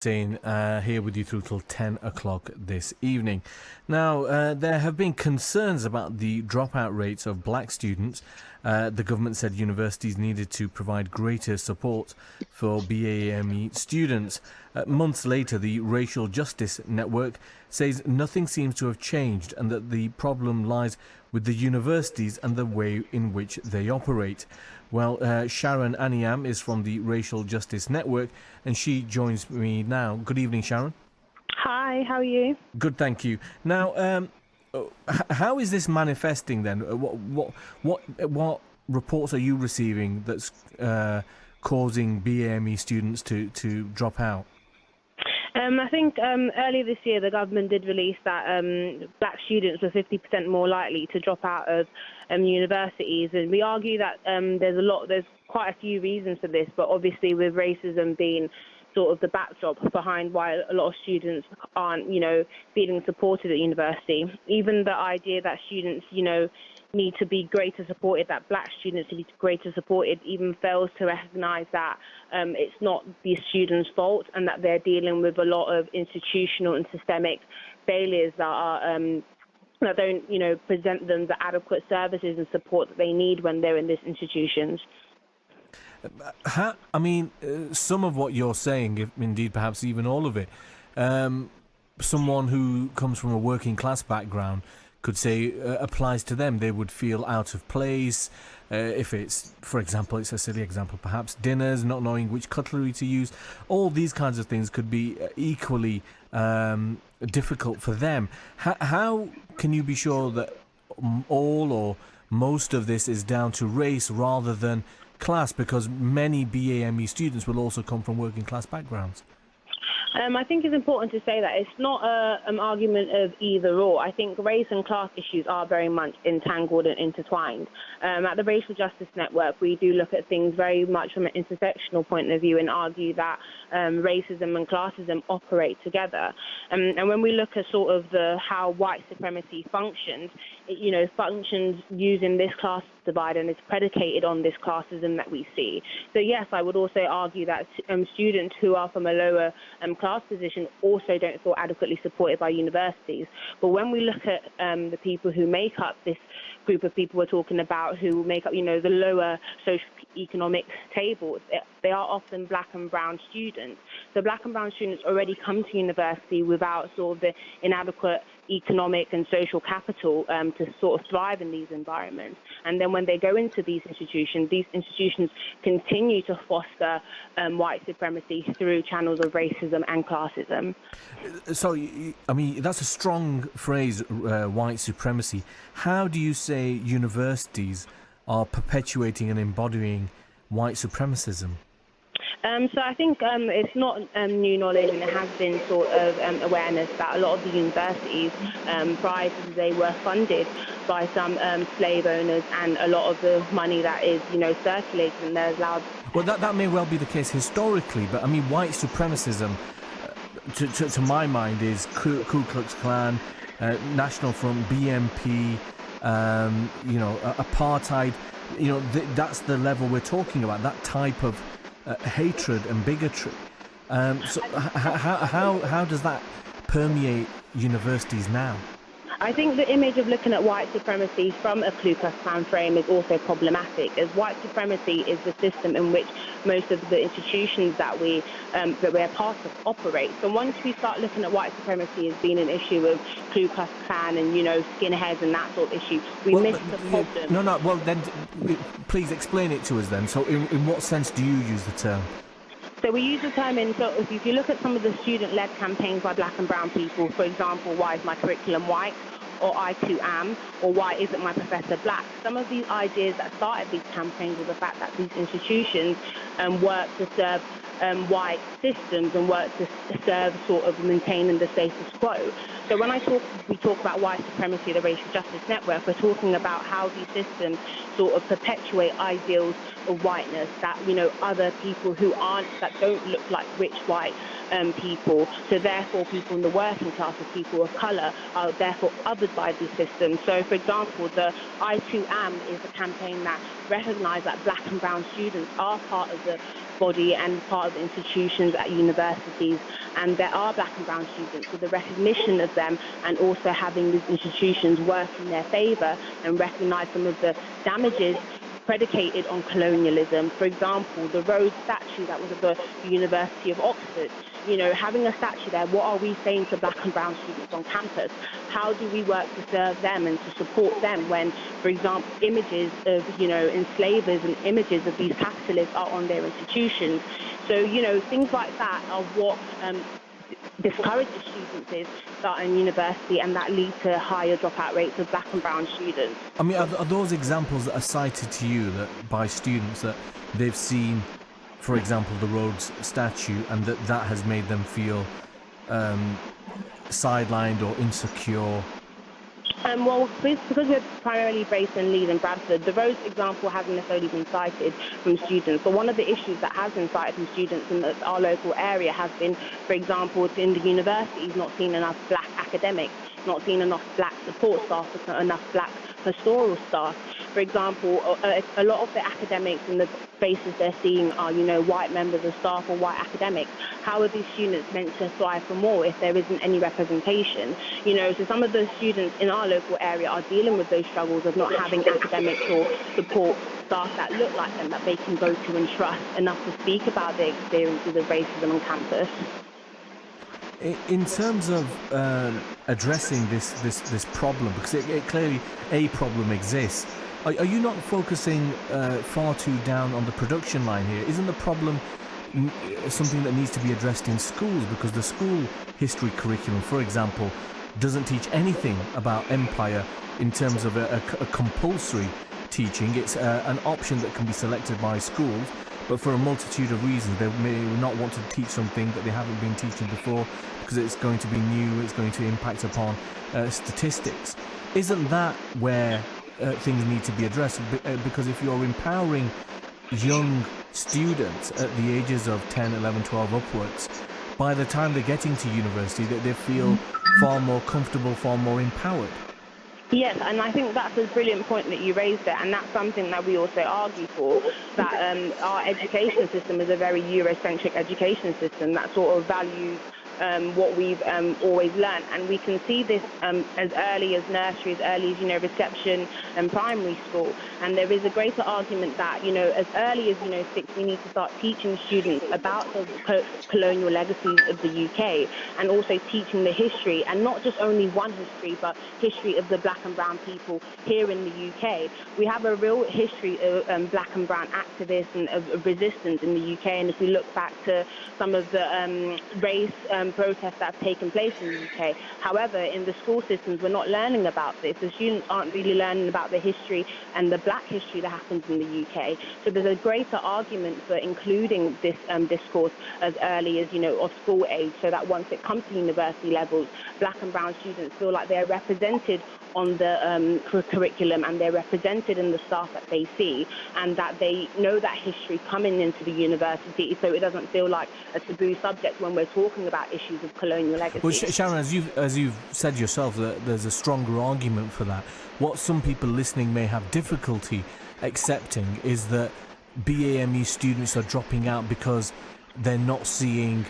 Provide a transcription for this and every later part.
Here with you through till 10 o'clock this evening. Now, there have been concerns about the dropout rates of black students. The government said universities needed to provide greater support for BAME students. Months later, the Racial Justice Network says nothing seems to have changed and that the problem lies with the universities and the way in which they operate. Well, Sharon Anyaim is from the Racial Justice Network and she joins me now. Good evening, Sharon. Hi, how are you? Good, thank you. Now, how is this manifesting then? What reports are you receiving that's causing BAME students to drop out? I think earlier this year the government did release that black students were 50% more likely to drop out of universities, and we argue that there's quite a few reasons for this, but obviously with racism being sort of the backdrop behind why a lot of students aren't, feeling supported at university. Even the idea that students, need to be greater supported, that black students need to be greater supported, even fails to recognise that it's not these students' fault and that they're dealing with a lot of institutional and systemic failures that are that don't, present them the adequate services and support that they need when they're in these institutions. Some of what you're saying, if indeed perhaps even all of it, someone who comes from a working class background could say applies to them. They would feel out of place if it's, for example, it's a silly example, perhaps dinners, not knowing which cutlery to use. All these kinds of things could be equally difficult for them. How can you be sure that all or most of this is down to race rather than class, because many BAME students will also come from working class backgrounds? I think it's important to say that it's not an argument of either or. I think race and class issues are very much entangled and intertwined. At the Racial Justice Network, we do look at things very much from an intersectional point of view and argue that racism and classism operate together. And when we look at sort of how white supremacy functions, it functions using this class divide and it's predicated on this classism that we see. So yes, I would also argue that students who are from a lower class position also don't feel adequately supported by universities. But when we look at the people who make up this group of people we're talking about, who make up, the lower socio-economic tables, they are often black and brown students. So black and brown students already come to university without sort of the inadequate economic and social capital to sort of thrive in these environments. And then when they go into these institutions continue to foster white supremacy through channels of racism and classism. So, that's a strong phrase, white supremacy. How do you say universities are perpetuating and embodying white supremacism? So I think it's not new knowledge, and it has been sort of awareness that a lot of the universities prior to they were funded by some slave owners, and a lot of the money that is circulated and they're allowed. Well, that may well be the case historically, but white supremacism, to my mind, is Ku Klux Klan, National Front, BNP, apartheid. That's the level we're talking about. That type of hatred and bigotry. So how does that permeate universities now? I think the image of looking at white supremacy from a Ku Klux Klan frame is also problematic, as white supremacy is the system in which most of the institutions that we're part of operate. So once we start looking at white supremacy as being an issue of Ku Klux Klan and skinheads and that sort of issue, we miss the problem. No. Well, then please explain it to us then. So in what sense do you use the term? So we use the term if you look at some of the student-led campaigns by black and brown people, for example, why is my curriculum white? Or I too am, or why isn't my professor black? Some of these ideas that started these campaigns were the fact that these institutions work to serve white systems and work to serve sort of maintaining the status quo. So when we talk about white supremacy, the Racial Justice Network, we're talking about how these systems sort of perpetuate ideals of whiteness that, other people that don't look like rich white people, so therefore people in the working class or people of colour are therefore othered by these systems. So for example, the I Too Am is a campaign that recognises that black and brown students are part of the body and part of the institutions at universities, and there are black and brown students, so the recognition of them and also having these institutions work in their favour and recognise some of the damages predicated on colonialism. For example, the Rhodes statue that was at the University of Oxford. Having a statue there, what are we saying to black and brown students on campus? How do we work to serve them and to support them when, for example, images of, enslavers and images of these capitalists are on their institutions? So, things like that are what discourages students is starting university, and that leads to higher dropout rates of black and brown students. I mean, are those examples that are cited to you that by students that they've seen, for example, the Rhodes statue, and that has made them feel sidelined or insecure? Well, because we're primarily based in Leeds and Bradford, the Rhodes example hasn't necessarily been cited from students. But one of the issues that has been cited from students in our local area has been, for example, in the universities, not seeing enough black academics, not seeing enough black support staff, enough black pastoral staff. For example, a lot of the academics and the faces they're seeing are, white members of staff or white academics. How are these students meant to thrive for more if there isn't any representation? So some of the students in our local area are dealing with those struggles of not having academics or support staff that look like them, that they can go to and trust enough to speak about their experiences of racism on campus. In terms of addressing this problem, because it clearly a problem exists, are you not focusing far too down on the production line here? Isn't the problem something that needs to be addressed in schools? Because the school history curriculum, for example, doesn't teach anything about empire in terms of a compulsory teaching. It's an option that can be selected by schools, but for a multitude of reasons they may not want to teach something that they haven't been teaching before because it's going to be new, it's going to impact upon statistics. Isn't that where things need to be addressed? Because if you're empowering young students at the ages of 10, 11, 12 upwards, by the time they're getting to university, they feel far more comfortable, far more empowered. Yes, and I think that's a brilliant point that you raised there, and that's something that we also argue for, that our education system is a very Eurocentric education system that sort of values what we've always learned, and we can see this as early as nursery, as early as reception and primary school. And there is a greater argument that as early as 6, we need to start teaching students about the colonial legacies of the UK, and also teaching the history, and not just only one history, but history of the black and brown people here in the UK. We have a real history of black and brown activists and of resistance in the UK, and if we look back to some of the race protests that have taken place in the UK. However, in the school systems, we're not learning about this. The students aren't really learning about the history and the black history that happens in the UK. So there's a greater argument for including this discourse as early as, of school age, so that once it comes to university levels, black and brown students feel like they're represented on the curriculum, and they're represented in the staff that they see, and that they know that history coming into the university, so it doesn't feel like a taboo subject when we're talking about issues of colonial legacy. Well, Sharon, as you've said yourself, that there's a stronger argument for that. What some people listening may have difficulty accepting is that BAME students are dropping out because they're not seeing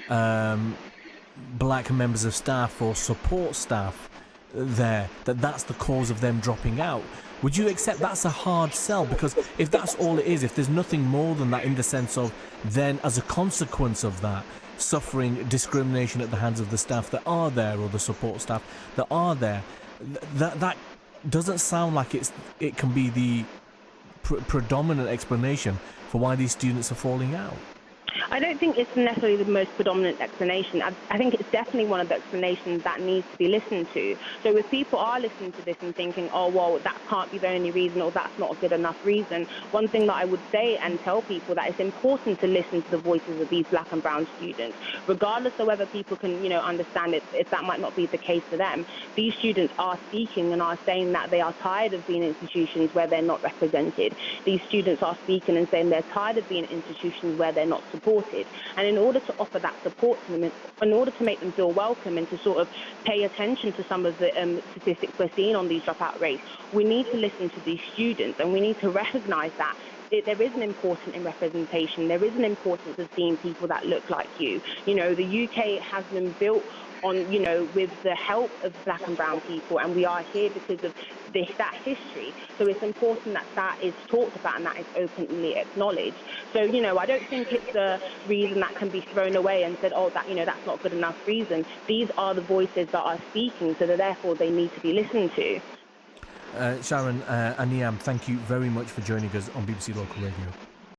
black members of staff or support staff there, that's the cause of them dropping out. Would you accept that's a hard sell? Because if that's all it is, if there's nothing more than that, in the sense of then as a consequence of that, suffering discrimination at the hands of the staff that are there, or the support staff that are there, that doesn't sound like it can be the predominant explanation for why these students are falling out. I don't think it's necessarily the most predominant explanation. I think it's definitely one of the explanations that needs to be listened to. So if people are listening to this and thinking, oh, well, that can't be the only reason, or that's not a good enough reason, one thing that I would say and tell people that it's important to listen to the voices of these black and brown students, regardless of whether people can, understand it, if that might not be the case for them. These students are speaking and are saying that they are tired of being in institutions where they're not represented. These students are speaking and saying they're tired of being in institutions where they're not supported. And in order to offer that support to them, in order to make them feel welcome and to sort of pay attention to some of the statistics we're seeing on these dropout rates, we need to listen to these students, and we need to recognise that there is an importance in representation. There is an importance of seeing people that look like you. You know, the UK has been built on, you know, with the help of black and brown people, and we are here because of that history. So it's important that that is talked about and that is openly acknowledged. So, you know, I don't think it's a reason that can be thrown away and said, oh, that, you know, that's not good enough reason. These are the voices that are speaking, so that therefore they need to be listened to. Sharon Anyaim, thank you very much for joining us on BBC Local Radio.